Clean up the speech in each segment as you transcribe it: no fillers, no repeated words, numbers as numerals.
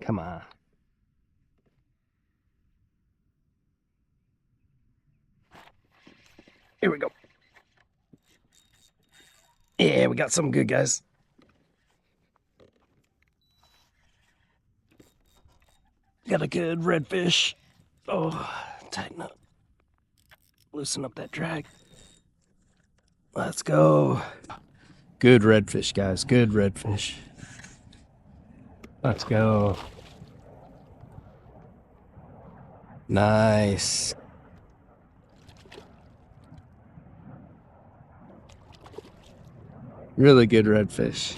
Come on. Here we go. Yeah, we got some good guys. Got a good redfish. Oh, tighten up. Loosen up that drag. Let's go. Good redfish, guys. Good redfish. Let's go. Nice. Really good redfish.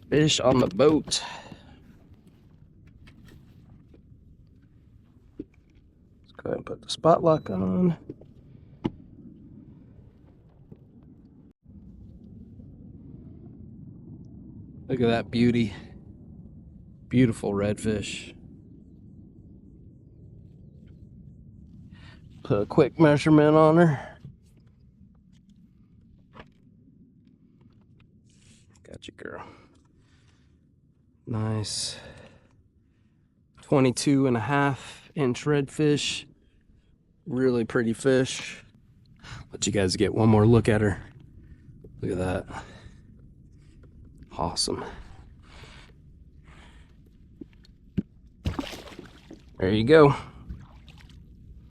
Fish on the boat. Let's go ahead and put the spot lock on. Look at that beauty. Beautiful redfish. Put a quick measurement on her. Got you, girl. Nice. 22.5-inch redfish. Really pretty fish. Let you guys get one more look at her. Look at that. Awesome. There you go.